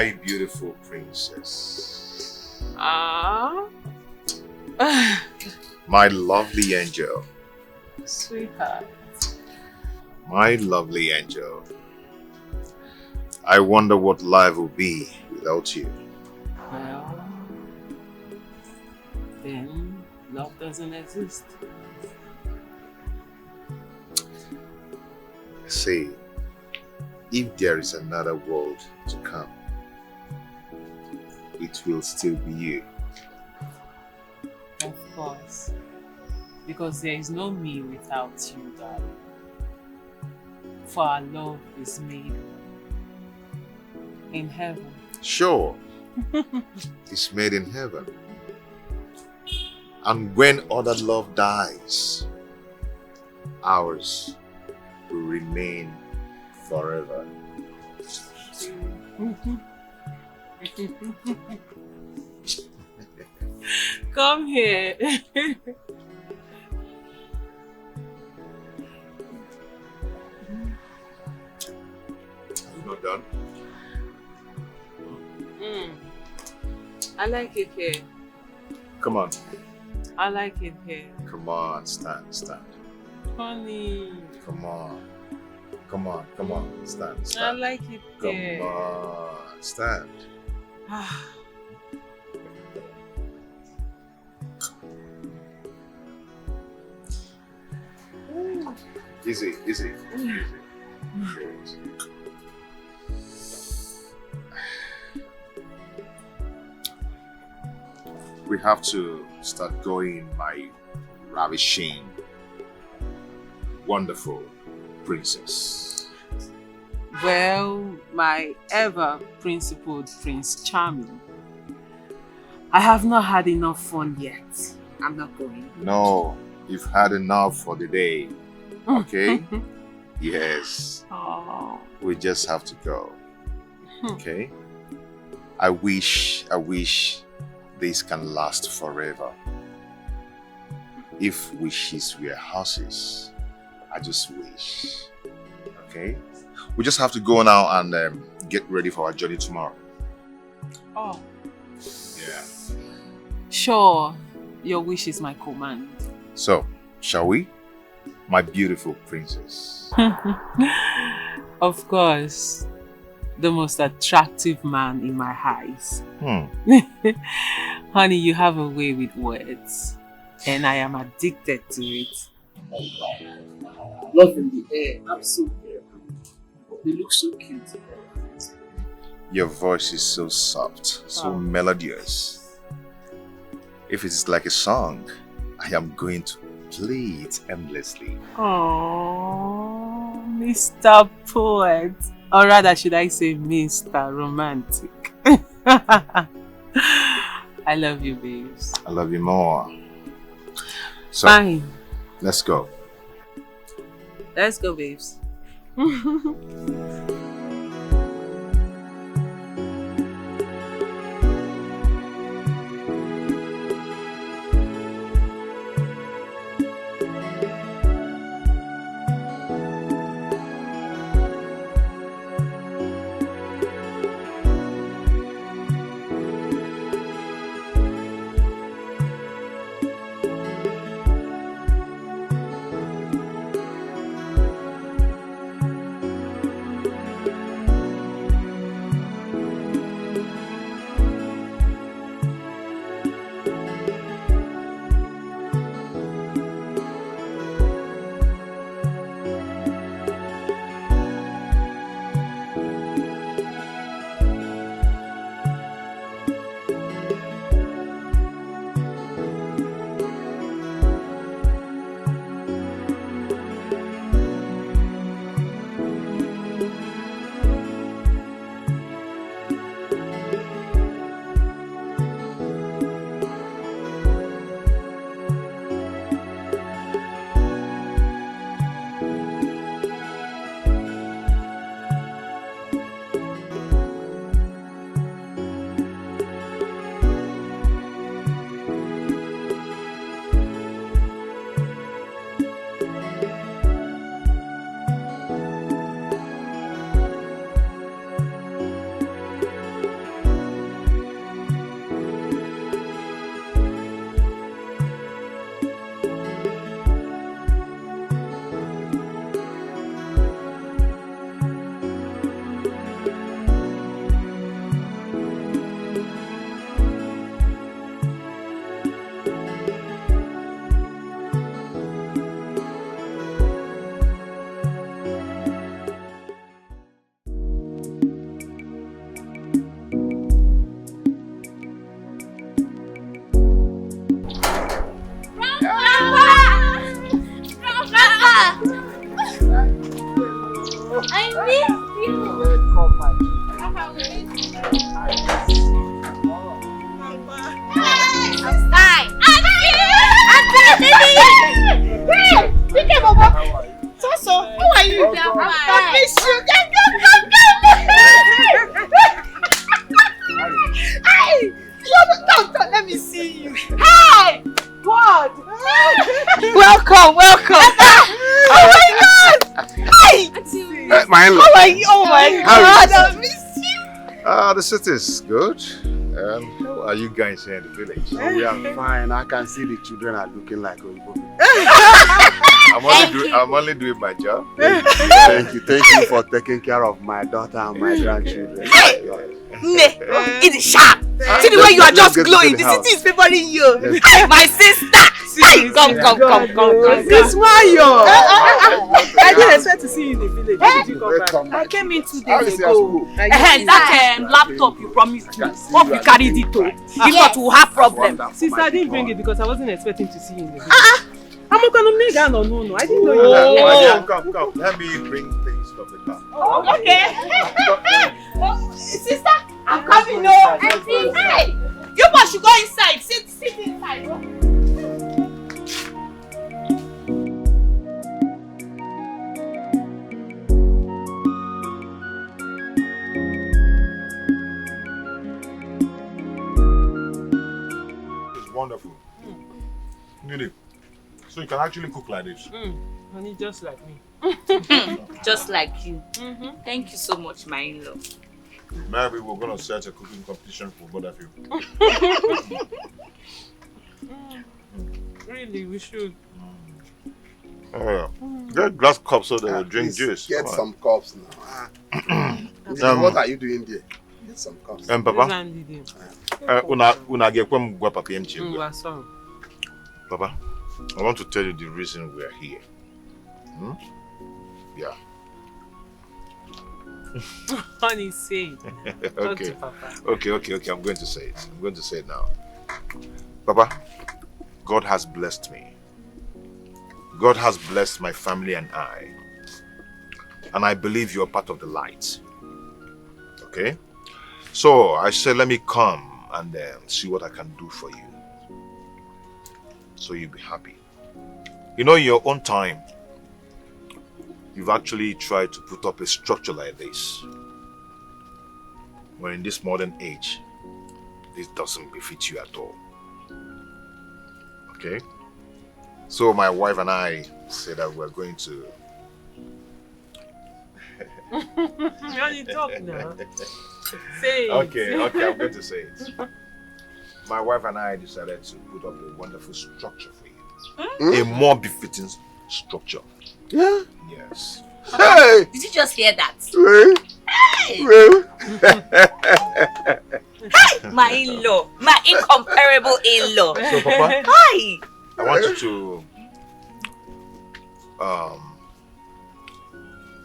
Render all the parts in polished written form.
My beautiful princess. Ah. My lovely angel. Sweetheart. My lovely angel. I wonder what life will be without you. Well, then love doesn't exist. Say, if there is another world to come, it will still be you. Of course. Because there is no me without you, darling. For our love is made in heaven. Sure, it's made in heaven. And when other love dies, ours will remain forever. Come here. You're not done? I like it here. Come on. I like it here. Come on, stand. Honey. Come on. Stand. I like it Come here. on, stand. Easy. We have to start going, my ravishing, wonderful princess. Well, my ever principled Prince Charming, I have not had enough fun yet. I'm not going. No, you've had enough for the day. Okay? Yes. Oh. We just have to go. Okay? I wish this can last forever. If wishes were horses, I just wish. Okay? We just have to go now and get ready for our journey tomorrow. Oh. Yeah. Sure, your wish is my command. So, shall we? My beautiful princess. Of course, the most attractive man in my eyes. Honey, you have a way with words, and I am addicted to it. Love in the air, absolutely. They look so cute. Your voice is so soft, so melodious. If it's like a song, I am going to play it endlessly. Oh, Mr. Poet. Or rather, should I say Mr. Romantic? I love you, babes. I love you more. So, Fine. let's go. Let's go, babes. Welcome, my So, how are you? I miss you. Hey, come, let me see you. Hey, God. Welcome. Oh my God. Hey, my in-law. how are you? Oh my God, I miss you. The city is good. How are you guys here in the village? Oh, we are fine. I can see the children are looking like Oyibo. I'm only doing my job. Thank you for taking care of my daughter and my grandchildren. It is sharp. See the way you are just glowing. The city is favoring you. Hey, my sister. Hey, come. This Mayo. I didn't expect to see you in the village. Did you come back? I came in 2 days ago. That laptop you promised me. Hope you carried it too. If not, we'll have problem. Sister, I didn't bring it because I wasn't expecting to see you in the village. I'm not gonna make no. I didn't know you were. Come. Let me bring things from the car. Okay. Sister, I'm coming. No. Hey, you must go inside. Sit inside. It's wonderful. Really. So you can actually cook like this. Honey, just like me. Just like you. Thank you so much, my in-law. Maybe we're gonna set a cooking competition for both of you. Really, we should. Get glass cups so they will drink juice. Get some cups now. What are you doing there? Get some cups. Papa, una get kwem gwa papa mchi. Sorry. Papa, I want to tell you the reason we are here. Yeah. Honey, say it. Talk to Papa. Okay. I'm going to say it. I'm going to say it now. Papa, God has blessed me. God has blessed my family and I. And I believe you're part of the light. Okay? So I said, let me come and see what I can do for you. So you'll be happy. You know, in your own time, you've actually tried to put up a structure like this. When in this modern age, this doesn't befit you at all. Okay? So my wife and I said that we're going to... You talk now. Say it. Okay, I'm going to say it. My wife and I decided to put up a wonderful structure for you. A more befitting structure. Yeah? Yes. Hey! Did you just hear that? Hey! Hey, my in-law. My incomparable in-law. So, Papa, Hi! I want you to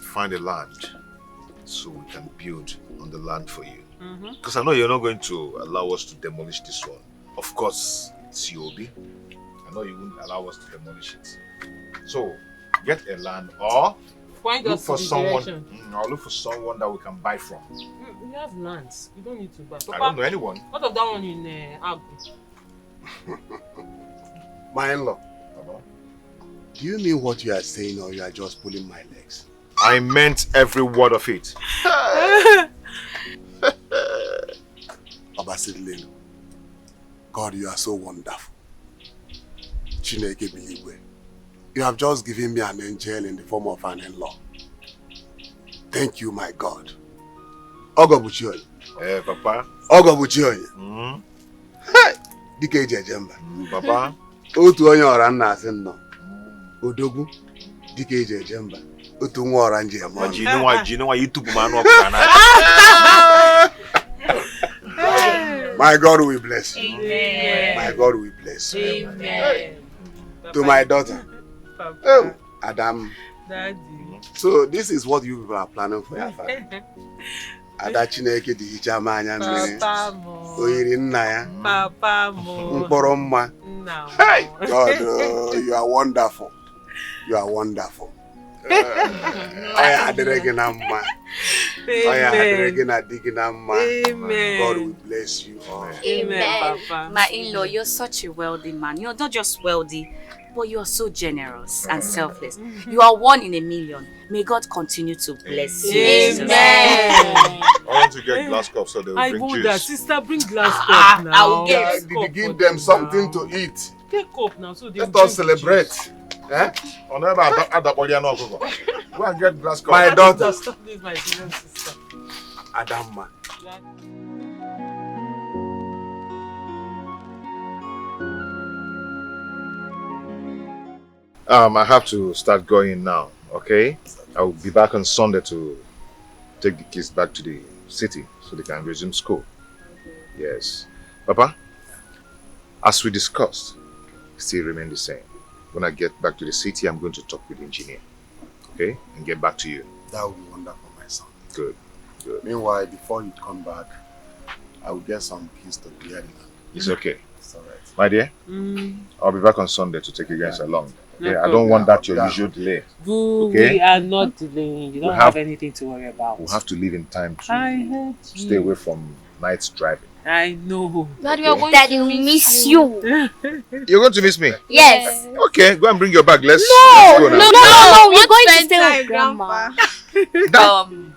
find a land so we can build on the land for you. Because I know you're not going to allow us to demolish this one. Of course, it's Yobi. I know you wouldn't allow us to demolish it. So, get a land or look for someone that we can buy from. We have lands. You don't need to buy. I don't know anyone. What of that one in Agri? My in-law, do you mean what you are saying or you are just pulling my legs? I meant every word of it. Abasidlelu, God, you are so wonderful. Chineke Biligwe, you have just given me an angel in the form of an in-law. Thank you, my God. Ogobuchioy. Papa. Ogobuchioy. Dike Jemba. Papa. Otu onye ora nna asị nnọọ. Odogwu. Dike Jemba. Otu nwa ora nje emo. Jinwa YouTube manu okana. My God will bless you. Amen. My God will bless you. Amen. To my daughter. Papa. Oh, Adam. Daddy. So this is what you people are planning for your family. Ada Chineke di hicha manya mmiri. Papa mo. Oyiri nna ya. Papa mo. Mkpọrọ mma. No. Hey, God, you are wonderful. You are wonderful. Oya Adereginamma. Oya Adereginamma. Amen. God will bless you all. Amen, Papa. My in-law, you're such a wealthy man. You're not just wealthy, but you're so generous and selfless. You are 1 in a million. May God continue to bless you. Amen. I want to get glass cups so they will I bring want juice. that. Sister, bring glass cup now. I will get. Did you give them something to eat? Take up now so they Let will us drink celebrate. Eh? Go and get glass cups. My daughter. Stop this, my dear sister. Adamma. I have to start going now, okay? I'll be back on Sunday to take the kids back to the city so they can resume school. Yes. Papa, as we discussed, still remain the same. When I get back to the city, I'm going to talk with the engineer, okay? And get back to you. That would be wonderful, my son. Good, good. Meanwhile, before you come back, I will get some keys to clear it. It's okay. It's alright. My dear, I'll be back on Sunday to take you guys along. No Okay? I problem. don't want that your usual delay. Boo, Okay. we are not delaying. You don't have- have anything to worry about. We'll have to leave in time I to heard you. stay away from night driving. I know. Daddy, we are going Daddy, to we miss you. You're going to miss me? Yes. Okay, go and bring your bag. Let's No, go now. no, we're going to spend stay time, with Grandma. Come.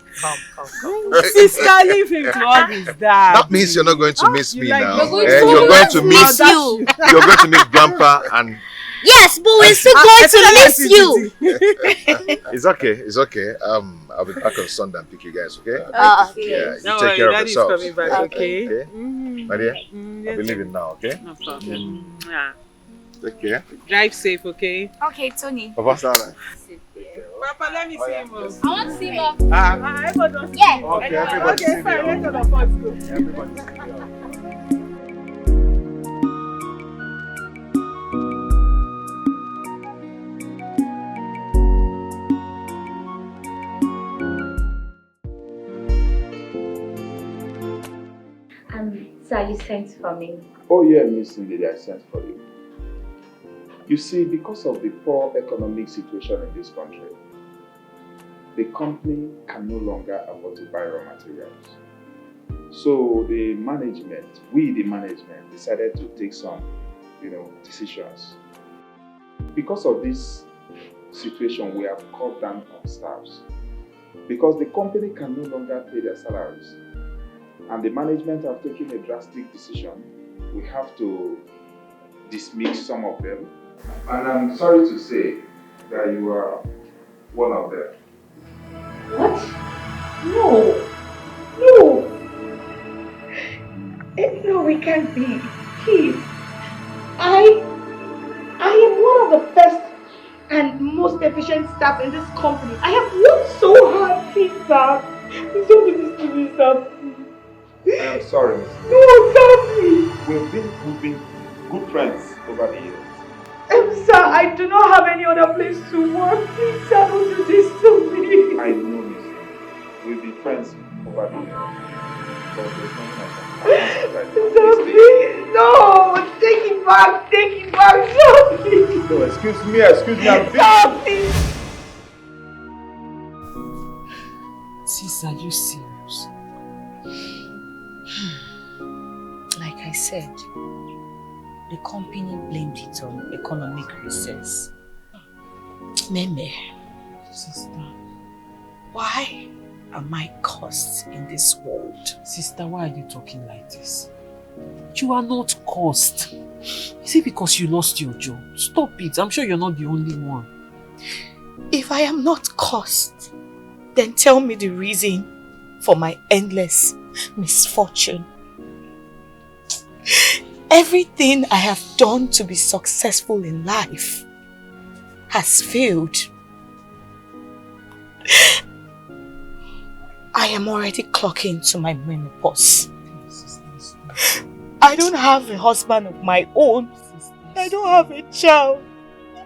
Sister, leave him to all his dad. That means you're not going to miss You me like- now. You're going Eh, to you're going to miss miss you. You're going to miss Grandpa, and Yes, but we're still going to miss you. it's okay. It's okay. I'll be back on Sunday and pick you guys. Okay? Uh, Yeah. You Don't take worry, care of Daddy's yourselves. coming back, okay? Okay. My dear, I'll Yes, be leaving now. Okay? no problem. Yeah. Take care. Drive safe, okay? Okay, Tony. Papa. It's alright. Papa, let me see him. I want to see Mom. Everybody don't see Yeah. him. Okay, everybody Okay, sit fine. down. Let all of us go. Everybody sit down. Sir, you sent for me. Oh yeah, Miss Lady, I sent for you. You see, because of the poor economic situation in this country, the company can no longer afford to buy raw materials. So the management, the management, decided to take some, decisions. Because of this situation, we have cut down on staffs. Because the company can no longer pay their salaries, and the management have taken a drastic decision, we have to dismiss some of them. And I'm sorry to say that you are one of them. What? No. No. No, we can't be. Please. I am one of the best and most efficient staff in this company. I have worked so hard, please, sir. Please don't do this to me, sir. I am sorry, Miss. No, sir, We've been good friends over the years. sir, I do not have any other place to work. Please, sir, don't do this to me. I know, Miss. We've been friends over the years. But there's nothing I can do. Sir, please, no, take it back, sir, please. No, excuse me, I'm busy. Sir, please. Sis, are you serious? Like I said, the company blamed it on economic recess. Meme, Sister. why am I cursed in this world? Sister, why are you talking like this? You are not cursed. Is it because you lost your job? Stop it. I'm sure you're not the only one. If I am not cursed, then tell me the reason for my endless misfortune. Everything I have done to be successful in life has failed. I am already clocking to my menopause. I don't have a husband of my own. I don't have a child.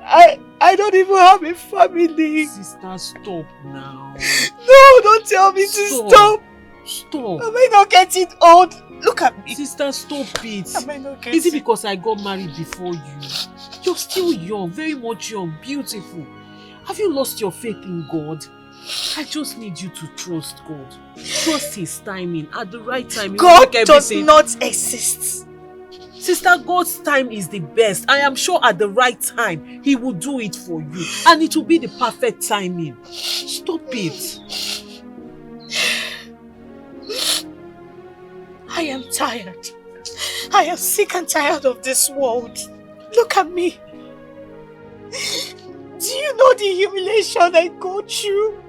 I don't even have a family. Sister, stop now. No, don't tell me to stop. Stop. Am I not getting old? Look at me. Sister, stop it. Am I not getting Is it because I got married before you? You're still young, very much young, beautiful. Have you lost your faith in God? I just need you to trust God. Trust His timing. At the right time, God does not exist. Sister, God's time is the best. I am sure at the right time, He will do it for you. And it will be the perfect timing. Stop it. I am tired. I am sick and tired of this world. Look at me. Do you know the humiliation I go through?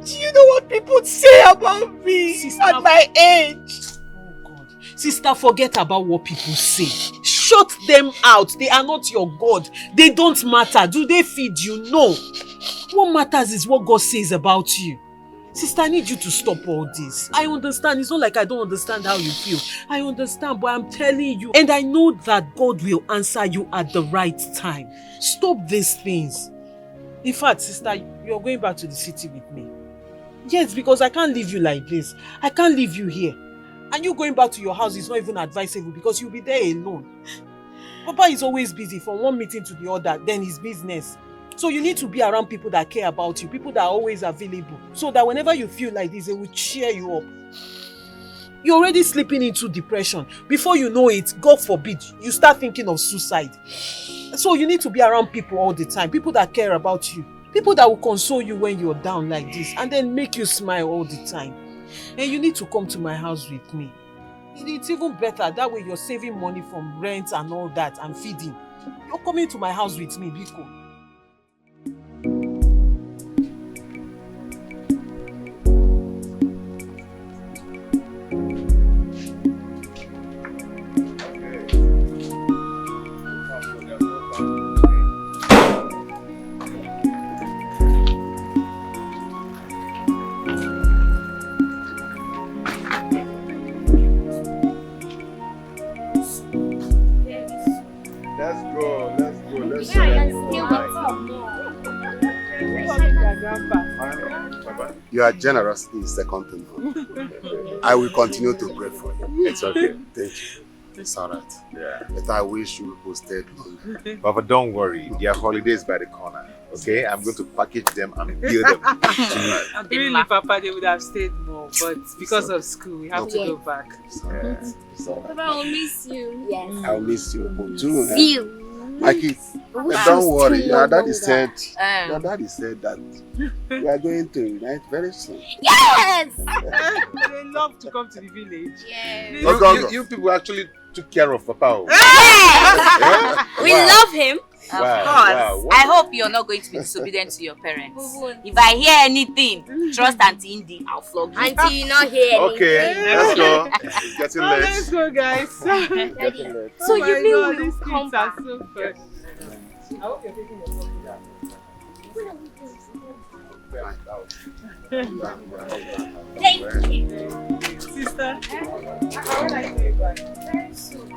Do you know what people say about me, Sister, at my age? Oh God. Sister, forget about what people say. Shut them out. They are not your God. They don't matter. Do they feed you? No. What matters is what God says about you. Sister, I need you to stop all this. I understand. It's not like I don't understand how you feel. I understand, but I'm telling you. And I know that God will answer you at the right time. Stop these things. In fact, sister, you're going back to the city with me. Yes, because I can't leave you like this. I can't leave you here. And you going back to your house is not even advisable because you'll be there alone. Papa is always busy from one meeting to the other, then his business. So you need to be around people that care about you, people that are always available, so that whenever you feel like this, they will cheer you up. You're already slipping into depression. Before you know it, God forbid, you start thinking of suicide. So you need to be around people all the time, people that care about you, people that will console you when you're down like this, and then make you smile all the time. And you need to come to my house with me. It's even better, that way you're saving money from rent and all that, and feeding. You're coming to my house with me, Biko. Your generosity is second to none. I will continue to pray for you. It's okay. Thank you. It's alright. Yeah. But I wish you people stayed longer. Papa, don't worry. There are holidays by the corner. Okay? I'm going to package them and build them. Really, Papa, they would have stayed more, but because of school, we have to go back. Yeah. Papa, I'll miss you. Yes. I'll miss you too. See you. Mikey, don't worry. Your daddy said that we are going to unite very soon. Yes! They love to come to the village. Yes. You people actually took care of Papa. Yes! Yeah? We love him. Of Wow, course. wow. I hope you're not going to be disobedient to your parents. If I hear anything, trust Auntie Indy, I'll flog you. Auntie, you not hear anything. Okay, let's go. It's getting late. Let's go, guys. It's getting late. So you mean we'll these come kids are back? so fresh. I hope you're taking your coffee down. Thank you. Sister, how will I say back? Very soon.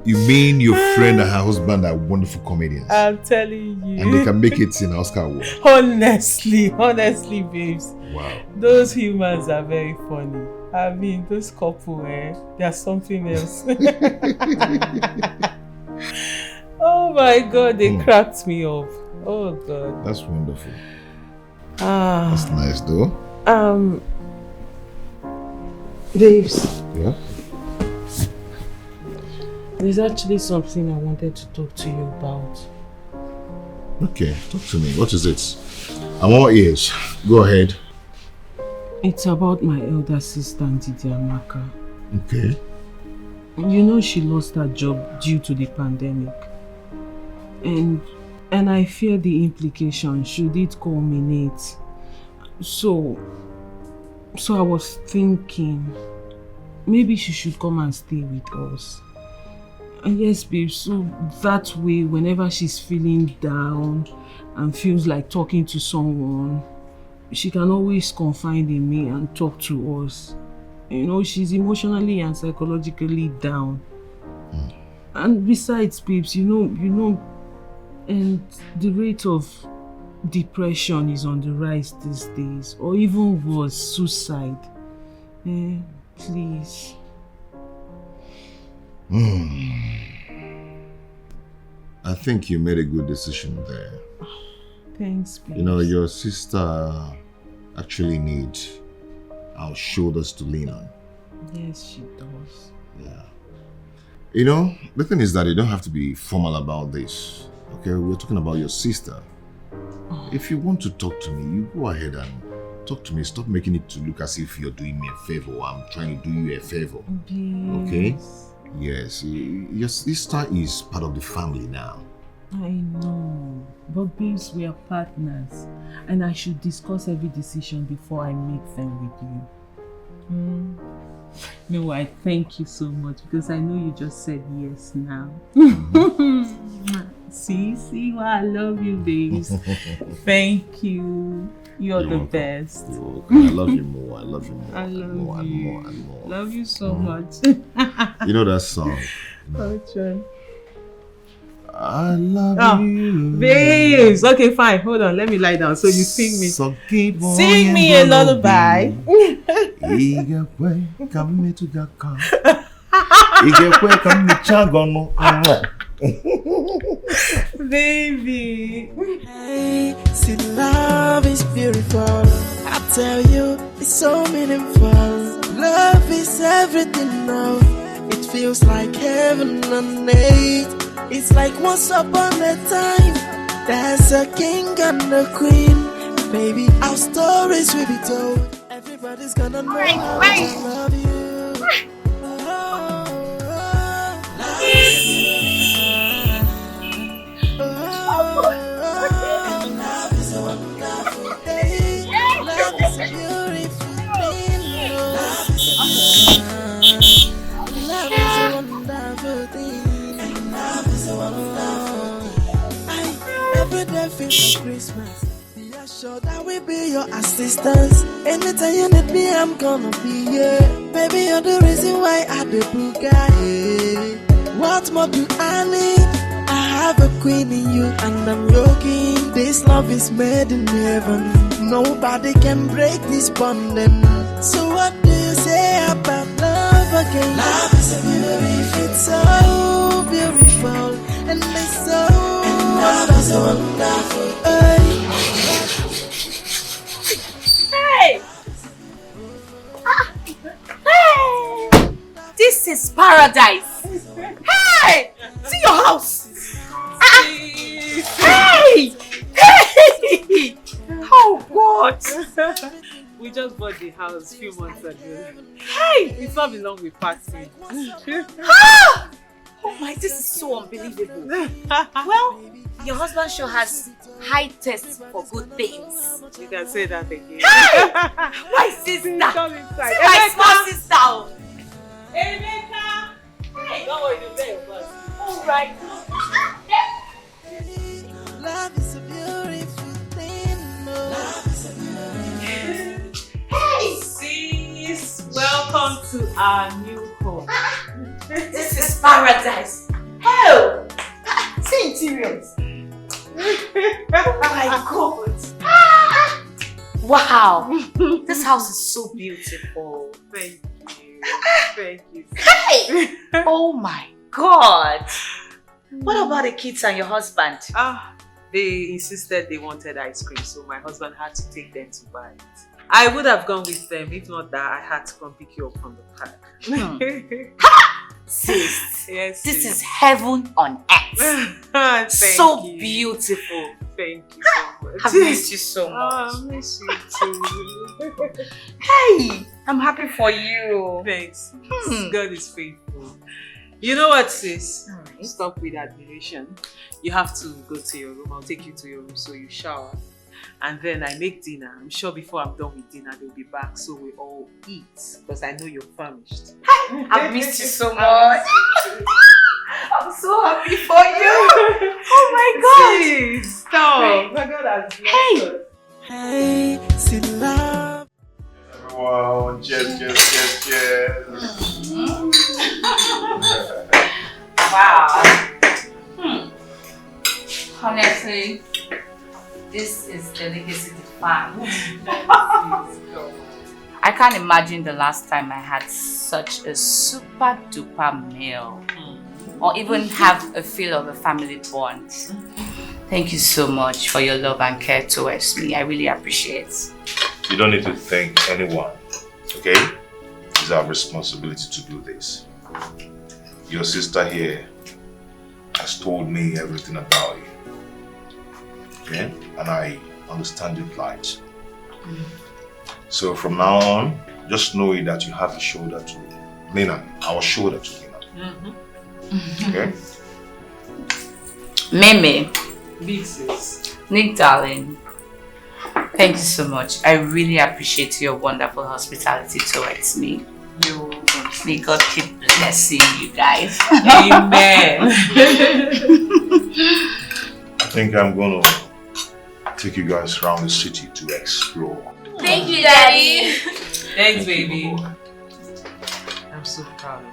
You mean your friend and her husband are wonderful comedians? I'm telling you. And they can make it in Oscar award. Honestly, babes. Wow. Those humans are very funny. I mean, those couple, they are something else. Oh my God, they cracked me up. Oh God. That's wonderful. That's nice though. Babes. Yeah? There's actually something I wanted to talk to you about. Okay, talk to me. What is it? I'm all ears. Go ahead. It's about my elder sister, Ndidi Amaka. Okay. You know she lost her job due to the pandemic. And I fear the implications should it culminate. So I was thinking maybe she should come and stay with us. And yes, babe, so that way whenever she's feeling down and feels like talking to someone, she can always confide in me and talk to us. You know, she's emotionally and psychologically down. And besides, babes, you know, And the rate of depression is on the rise these days, or even worse, suicide. Please. I think you made a good decision there. Thanks, babe. You know, your sister actually needs our shoulders to lean on. Yes, she does. Yeah. You know, the thing is that you don't have to be formal about this. Okay, we're talking about your sister. If you want to talk to me, you go ahead and talk to me. Stop making it to look as if you're doing me a favor or I'm trying to do you a favor. Please. Okay? Yes, your sister is part of the family now. I know, but babes, we are partners, and I should discuss every decision before I make them with you. No, I thank you so much because I know you just said yes now. See why I love you, babes. Thank you. You're the best. You're welcome. I love you more. I love you more. I love more and you. more and more. Love you so much. You know that song? Which one? I love you. Babes. Okay, fine. Hold on. Let me lie down so you sing me. So keep on Sing me a lullaby. Baby. Hey, see, love is beautiful. I tell you, it's so meaningful. Love is everything now. It feels like heaven on earth. It's like once upon a time, there's a king and a queen. Baby, our stories will be told. Everybody's gonna know how much I love you. Love is a wonderful thing. Love is a beautiful thing. Love is a wonderful thing. Love is a wonderful thing. Every day feels like Christmas. Be assured I will be your assistance. Anytime you need me, I'm gonna be here. Baby, you're the reason why I do Bugatti. What more do I need? I have a queen in you and I'm your king. This love is made in heaven. Nobody can break this bonding. So what do you say about love again? Love is a beautiful, it's so beautiful, and it's so love is so wonderful. Hey! Hey! This is paradise. Hey! See your house. Hey! Hey! Oh God! We just bought the house a few months ago. Hey! It's not been long we packed it. Ah! Oh my, this is so unbelievable. Well, your husband sure has high taste for good things. You can say that again. Hey! My sister! Come inside. See my small sister! Emeka! Hey! Don't worry, you'll get your bus. Alright. Love is a beautiful thing. Love is a beautiful Hey! Sis, welcome to our new home. This is paradise. Oh! See interiors. Oh my God. Wow. This house is so beautiful. Thank you. Thank you. Hey! Oh my God. What about the kids and your husband? They insisted they wanted ice cream, so my husband had to take them to buy it. I would have gone with them, if not that I had to come pick you up from the park. Sis, yes, this is heaven on earth. So beautiful. Thank you so much. I've missed you so much. I miss you too. Hey, I'm happy for you. Thanks. God is faithful. You know what, sis? Stop with admiration. You have to go to your room. I'll take you to your room so you shower. And then I make dinner. I'm sure before I'm done with dinner, they'll be back so we all eat. Because I know you're famished. I've missed you so much. I'm so happy for you. Oh my God. Please, stop. My God has blessed us. Hey, see love. Wow, cheers. Wow. Honestly, this is the legacy defined. I can't imagine the last time I had such a super duper meal or even have a feel of a family bond. Thank you so much for your love and care towards me. I really appreciate it. You don't need to thank anyone, okay? It's our responsibility to do this. Your sister here has told me everything about you, okay? And I understand your plight. So from now on, just know that you have a shoulder to lean on, our shoulder to lean on. Okay? Meme, Big sis. Nick darling, thank you so much. I really appreciate your wonderful hospitality towards me. You're welcome. May God keep blessing you guys. Amen. I think I'm gonna take you guys around the city to explore. Thank you, Daddy. Thanks, baby. I'm so proud of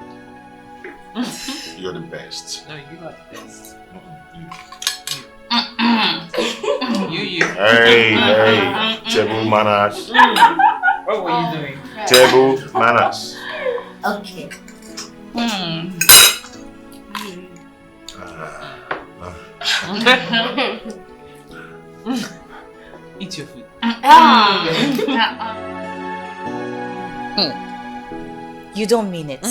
you. You're the best. No, you are the best. You. You. Hey, table manners. What were you doing? Table manners. Okay. Eat your food. You don't mean it.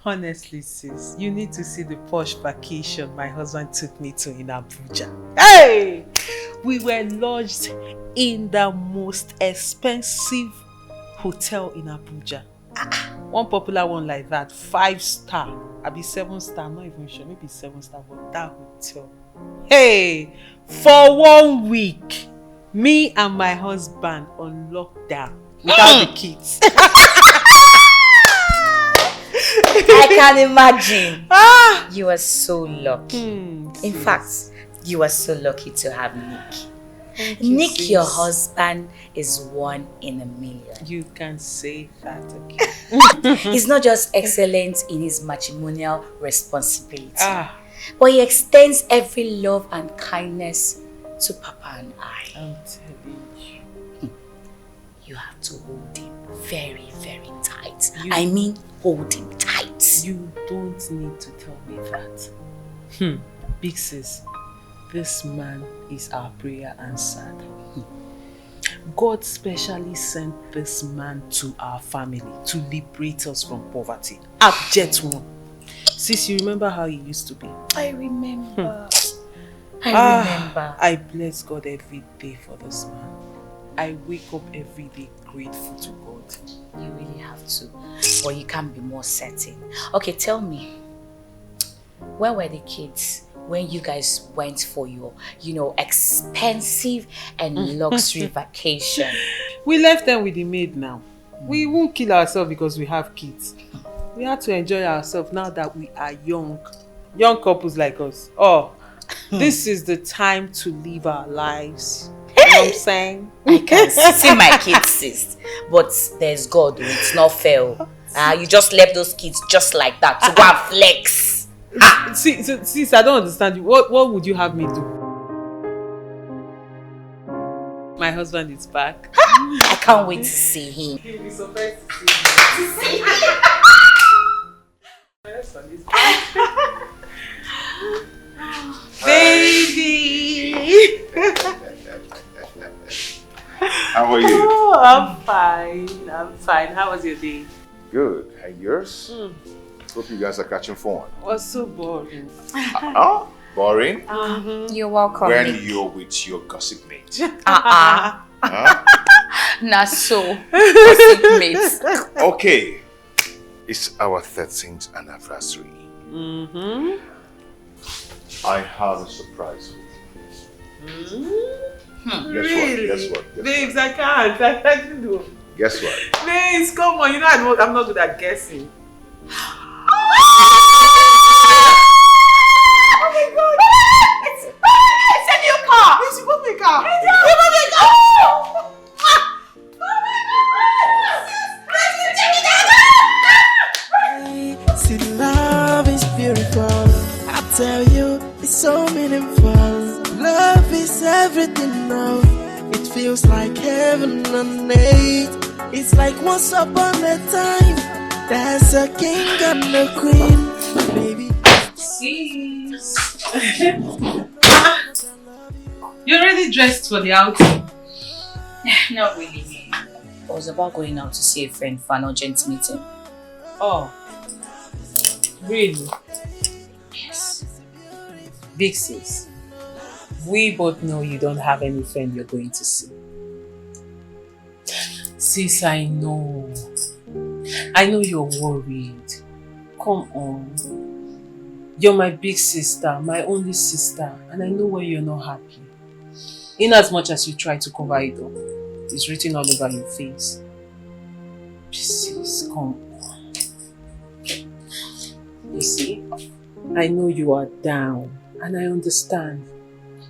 Honestly, sis, you need to see the posh vacation my husband took me to in Abuja. Hey! We were lodged in the most expensive hotel in Abuja. One popular one like that, 5-star. I be 7-star, not even sure, maybe 7-star, but that hotel. Hey! For 1 week, me and my husband on lockdown without the kids. I can imagine. You are so lucky. In fact, you are so lucky to have Nick. Nick, your husband, is 1 in a million. You can say that again. He's not just excellent in his matrimonial responsibility, but he extends every love and kindness to Papa and I. I'm telling you. You have to hold him very, very tight. I mean, hold him tight. You don't need to tell me that. Big sis, this man is our prayer answered. God specially sent this man to our family to liberate us from poverty. Abject one. Sis, you remember how he used to be? I remember. I remember. I bless God every day for this man. I wake up every day grateful to God. You really have to. But you can't be more certain. Okay, tell me. Where were the kids when you guys went for your, expensive and luxury vacation? We left them with the maid now. We won't kill ourselves because we have kids. We have to enjoy ourselves now that we are young. Young couples like us. This is the time to live our lives. You know what I'm saying? I can see my kids, sis. But there's God, it's not fair. You just left those kids just like that to go and flex. Sis, I don't understand you. What would you have me do? My husband is back. I can't wait to see him. He'll be surprised to see me. My husband is back. Baby! How are you? Oh, I'm fine. How was your day? Good. And yours? Hope you guys are catching fun. It was so boring. Boring? You're welcome. When you're with your gossip mate. Nah, so gossip mates. Okay. It's our 13th anniversary. I have a surprise for you. Guess what? Babes, I can't. I can't do. Guess what? Babes, come on. You know I'm not good at guessing. Oh my God! It's a new car! Babes, you bought me a car. See, love is beautiful. I tell you, it's so meaningful. Love is everything now. It feels like heaven on earth. It's like once upon a time, there's a king and a queen. Baby, Sis. You're already dressed for the outing? Not really. I was about going out to see a friend for an urgent meeting. Oh. Really? Yes. Big sis. We both know you don't have any friend you're going to see. Sis, I know. I know you're worried. Come on. You're my big sister, my only sister, and I know when you're not happy. In as much as you try to cover it up, it's written all over your face. Sis, come on. You see, I know you are down, and I understand.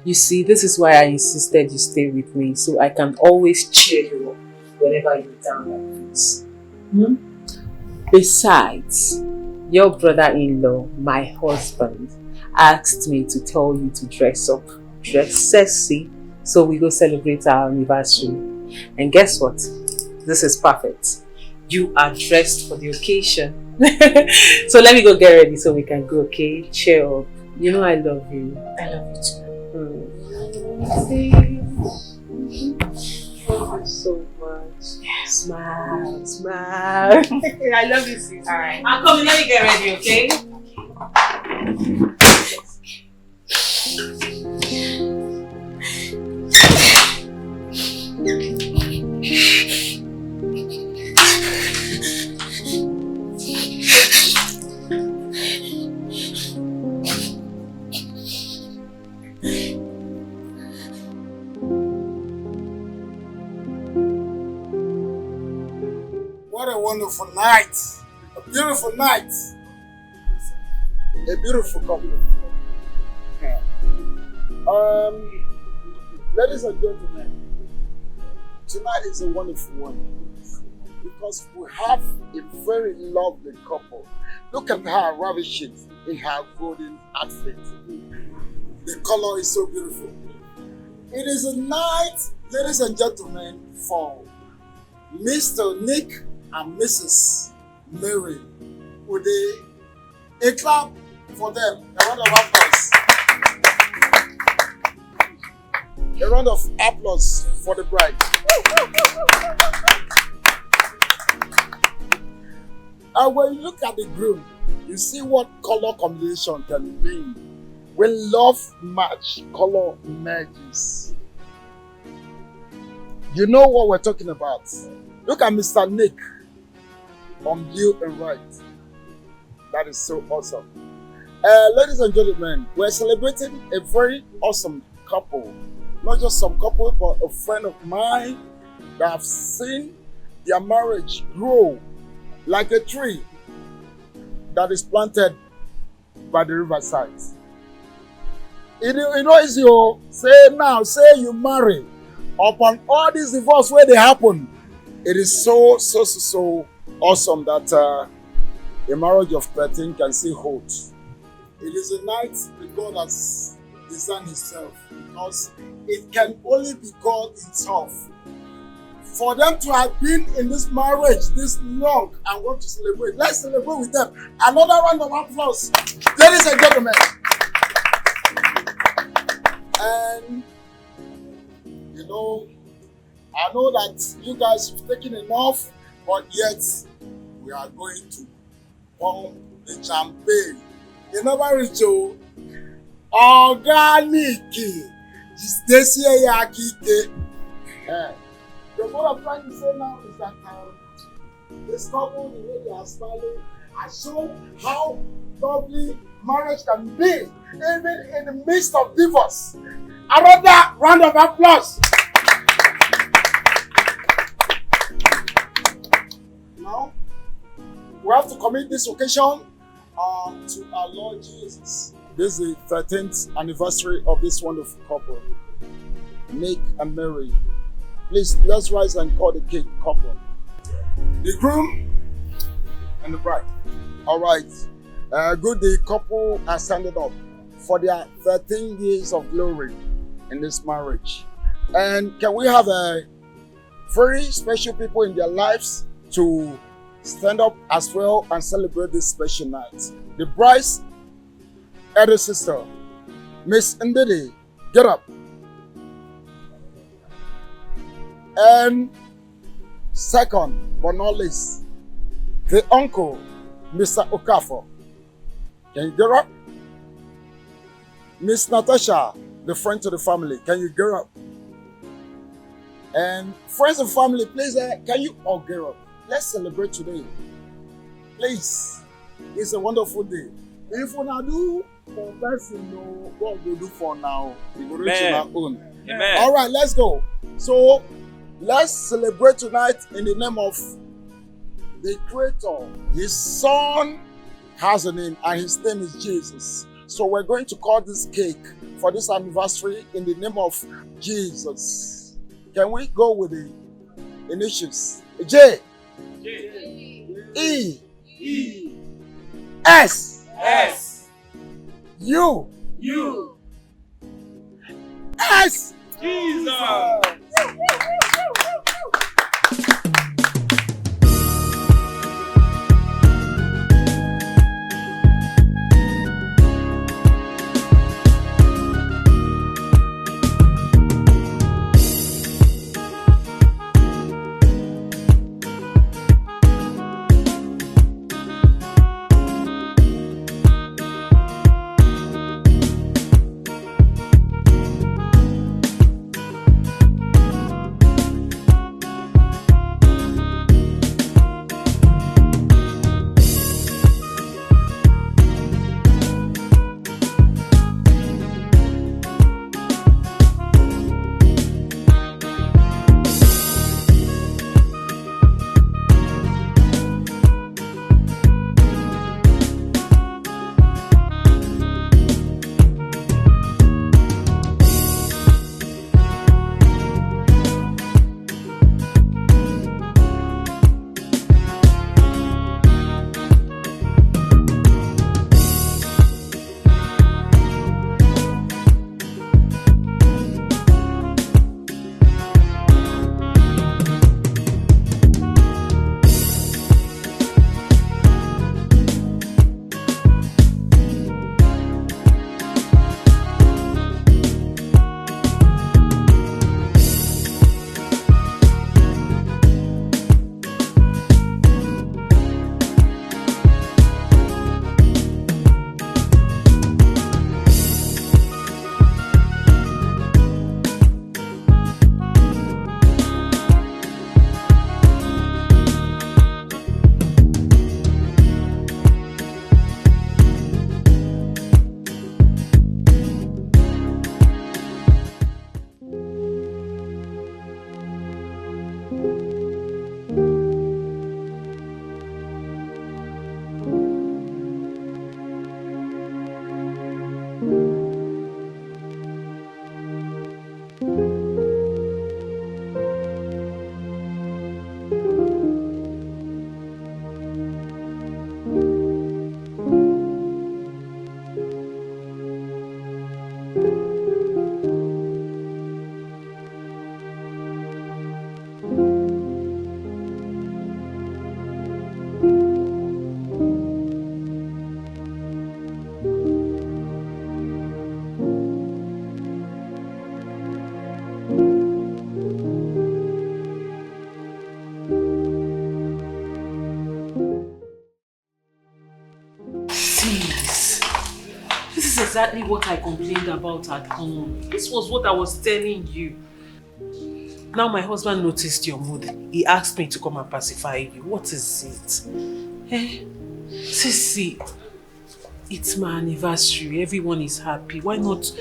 You see, this is why I insisted you stay with me, so I can always cheer you up whenever you're down like this. Besides, your brother-in-law, my husband, asked me to tell you to dress up, dress sexy, so we go celebrate our anniversary. And guess what? This is perfect. You are dressed for the occasion. So let me go get ready so we can go, okay? Cheer up. You know I love you. I love you too. See? Thank you so much. Smile, smile. I love you, sis. Alright. I'm coming, let me get ready, okay? What a wonderful night. A beautiful night. A beautiful couple. Ladies and gentlemen, tonight is a wonderful one because we have a very lovely couple. Look at her ravishing in her golden outfit. The color is so beautiful. It is a night, ladies and gentlemen, for Mr. Nick and Mrs. Mary. Would a clap for them? A round of applause. A round of applause for the bride. And when you look at the groom, you see what color combination can be. When love match, color emerges. You know what we're talking about. Look at Mr. Nick on blue and white. That is so awesome. Ladies and gentlemen, we're celebrating a very awesome couple. Not just some couple, but a friend of mine that have seen their marriage grow like a tree that is planted by the riverside. You know, it's your say you marry. Upon all these divorce where they happen, it is so awesome that a marriage of 13 can still hold. It is a night that God has designed Himself because it can only be God Himself. For them to have been in this marriage this long and want to celebrate, let's celebrate with them. Another round of applause, ladies and gentlemen. And you know, I know that you guys have taken enough, but yet we are going to pump the champagne. You never reach organic. This what I'm trying to say now is that this couple, the way they are smiling, has shown how lovely marriage can be, even in the midst of divorce. Another round of applause. Now, we have to commit this occasion to our Lord Jesus. This is the 13th anniversary of this wonderful couple, Nick and Mary. Please, let's rise and call the cake couple. The groom and the bride. All right. Good, the couple are standing up for their 13 years of glory. in this marriage. And can we have a very special people in their lives to stand up as well and celebrate this special night? The bride's elder sister, Miss Ndidi, get up. And second but not least, the uncle, Mr. Okafor. Can you get up? Miss Natasha, the friend to the family, can you get up? And friends and family, please, can you all get up? Let's celebrate today. Please, it's a wonderful day. If we not do for person, no, God will do for now. We will reach our own. Amen. All right, let's go. So, let's celebrate tonight in the name of the Creator. His Son has a name, and his name is Jesus. So we're going to cut this cake for this anniversary in the name of Jesus. Can we go with the initials? J. E. S. U. S. Jesus. Exactly what I complained about at home. This was what I was telling you. Now my husband noticed your mood. He asked me to come and pacify you. What is it? Sissy, it's my anniversary. Everyone is happy. Why not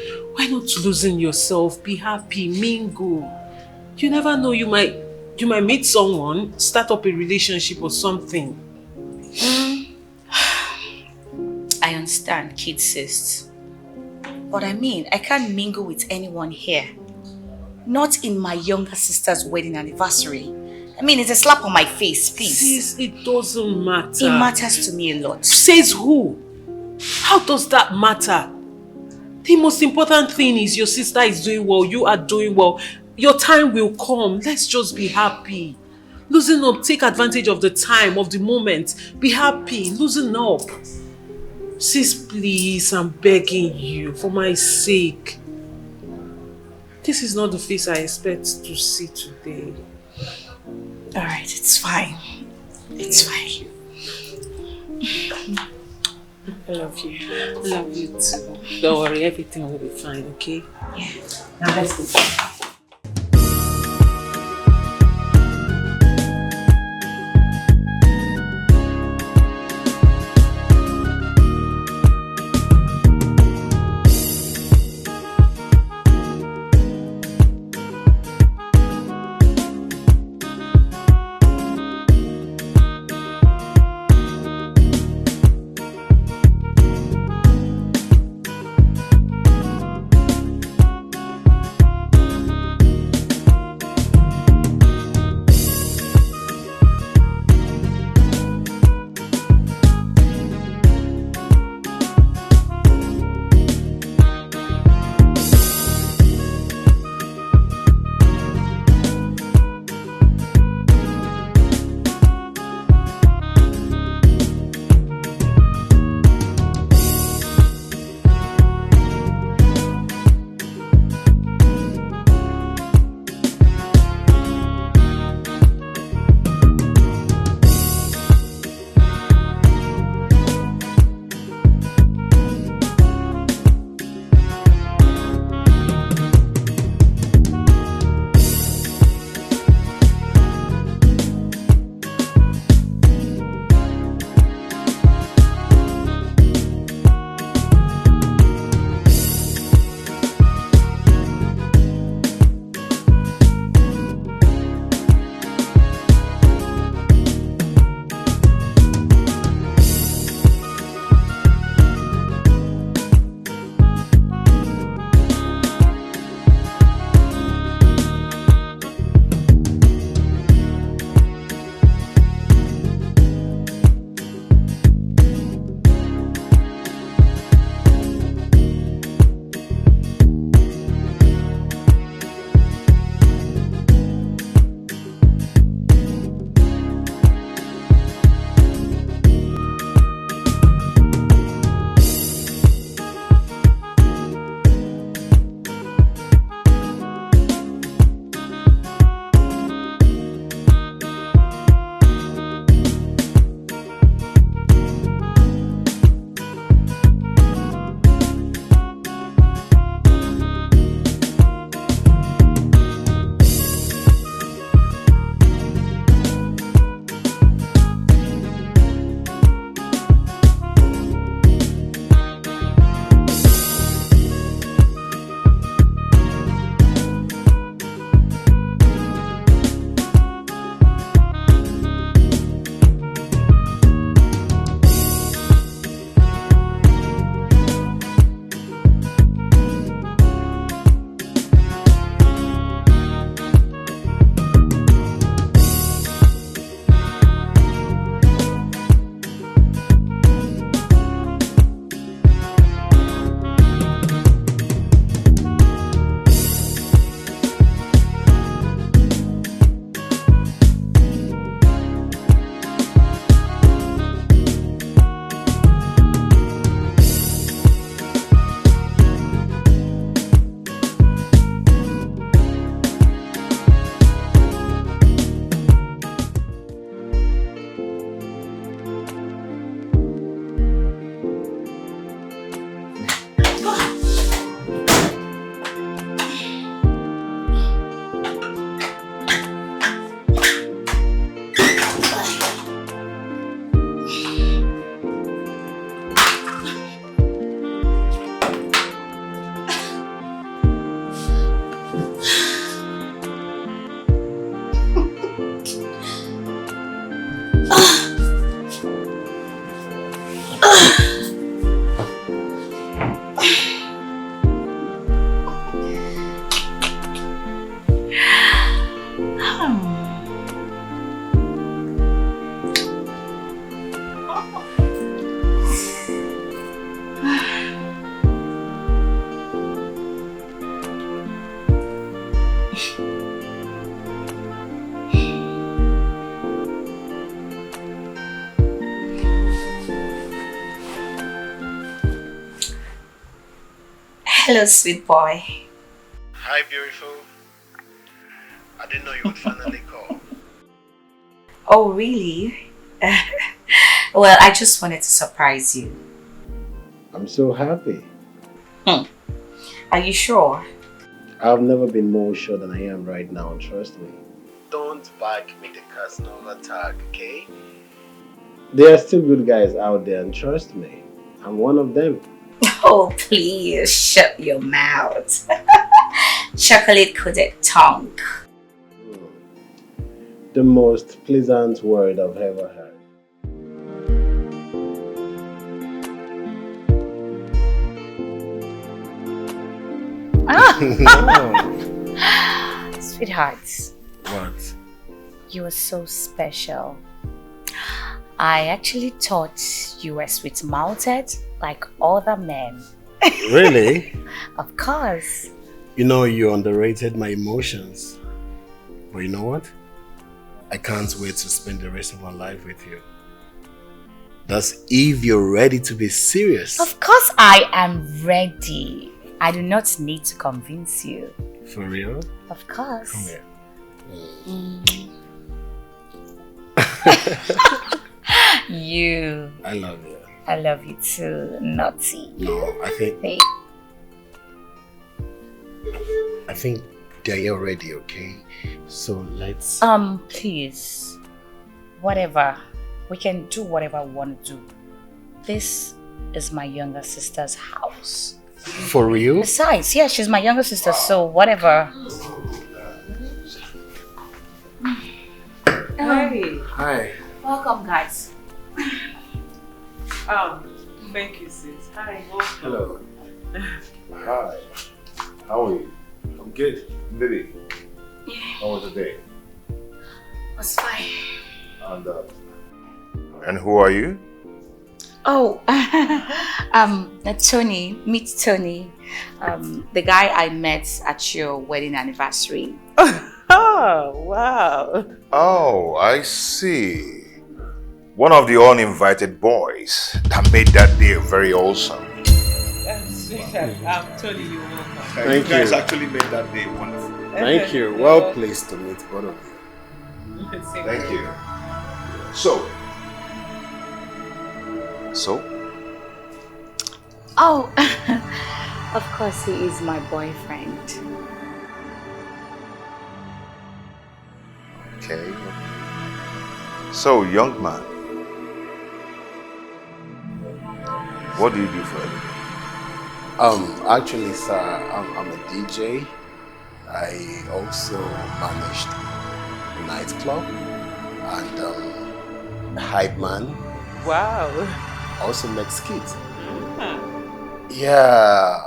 losing yourself? Be happy, mingle. You never know, you might meet someone, start up a relationship or something. I understand, kid sis. But I mean, I can't mingle with anyone here. Not in my younger sister's wedding anniversary. I mean, it's a slap on my face, please. Sis, it doesn't matter. It matters to me a lot. Says who? How does that matter? The most important thing is your sister is doing well, you are doing well. Your time will come. Let's just be happy. Loosen up, take advantage of the time, of the moment. Be happy, loosen up. Sis, please, I'm begging you, for my sake. This is not the face I expect to see today. Alright, it's fine. It's fine. I love you. I love you too. Don't worry, everything will be fine, okay? Yeah. Now let's go. Hello, sweet boy. Hi, beautiful. I didn't know you would finally call. Oh, really? Well, I just wanted to surprise you. I'm so happy. Are you sure? I've never been more sure than I am right now, trust me. Don't back me the Casanova tag, okay? There are still good guys out there, and trust me, I'm one of them. Oh, please, shut your mouth. Chocolate-coated tongue. The most pleasant word I've ever heard. Sweetheart. What? You are so special. I actually thought you were sweet-mouthed like other men. Really? Of course. You know, you underrated my emotions. But you know what? I can't wait to spend the rest of my life with you. That's if you're ready to be serious. Of course I am ready. I do not need to convince you. For real? Of course. Come here. You. I love you. I love you too, naughty. No, I think they're already okay. So let's... Please. Whatever. We can do whatever we want to do. This is my younger sister's house. For real? Besides, yeah, she's my younger sister, so whatever. Hi. Hi. Welcome, guys. Thank you, sis. Hi, welcome. Hello. Hi. How are you? I'm good. Baby, how was the day? It's fine. And who are you? Oh, Tony. Meet Tony. The guy I met at your wedding anniversary. Oh, wow. Oh, I see. One of the uninvited boys that made that day very awesome. Sweetheart, Tony, you're welcome. Thank you guys you. actually made that day wonderful. Thank you. Well pleased to meet both of you. Thank you. So? Oh, of course he is my boyfriend. Okay. So, young man, what do you do for a living? Actually, sir, I'm a DJ. I also managed a nightclub and hype man. Wow. Also make skits. Yeah,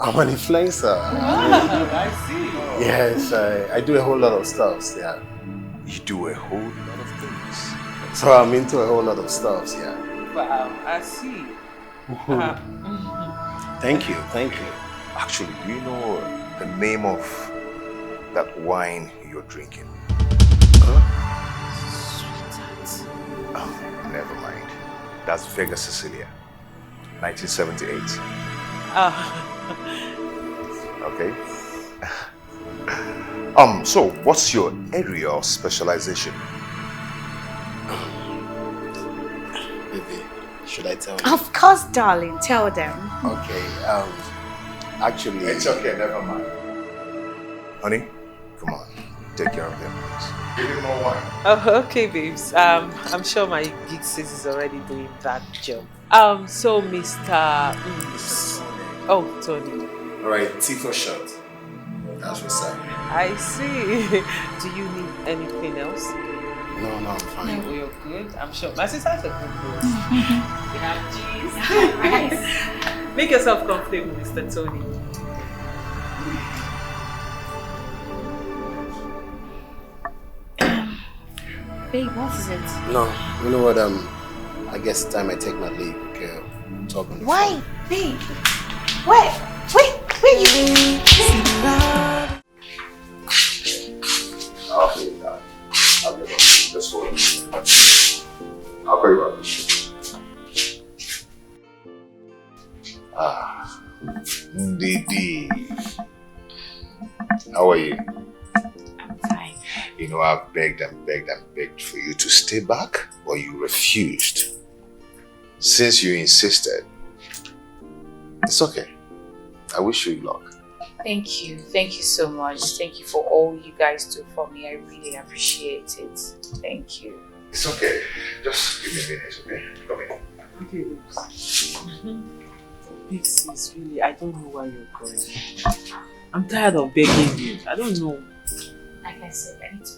I'm an influencer. I see. Yes, I do a whole lot of stuff. Yeah. You do a whole lot of things. So I'm into a whole lot of stuff. Yeah. Wow, I see. Thank you. Actually, do you know the name of that wine you're drinking? Sweetheart. Oh, never mind. That's Vega Sicilia, 1978. Okay. So what's your area of specialization? Baby, should I tell you? Of course, darling. Tell them. Okay. Actually. It's okay, never mind. Honey, come on, take care of them, please. Give him more wine. Oh, okay, babes. I'm sure my gig sis is already doing that job. So Mr. Oh, Tony. All right, T for short. That's what's up. I see. Do you need anything else? No, I'm fine. No, you're good. I'm sure. My sister has a good boss. We have cheese. Make yourself comfortable, Mr. Tony. Babe, what is it? No, you know what? I guess it's time I take my leave. Okay, talk on the Why? phone. Babe, where you? I'll pay you that. I'll get up to you. Just hold on. I'll call you back. Ndidi. How are you? I'm fine. You know, I've begged and begged and begged for you to stay back, but you refused. Since you insisted, it's okay. I wish you luck. Thank you. Thank you so much. Thank you for all you guys do for me. I really appreciate it. Thank you. It's okay. Just give me a minute, okay? Come in. Okay, Big sis, really, I don't know why you're going. I'm tired of begging you. I don't know. Like I said, I need to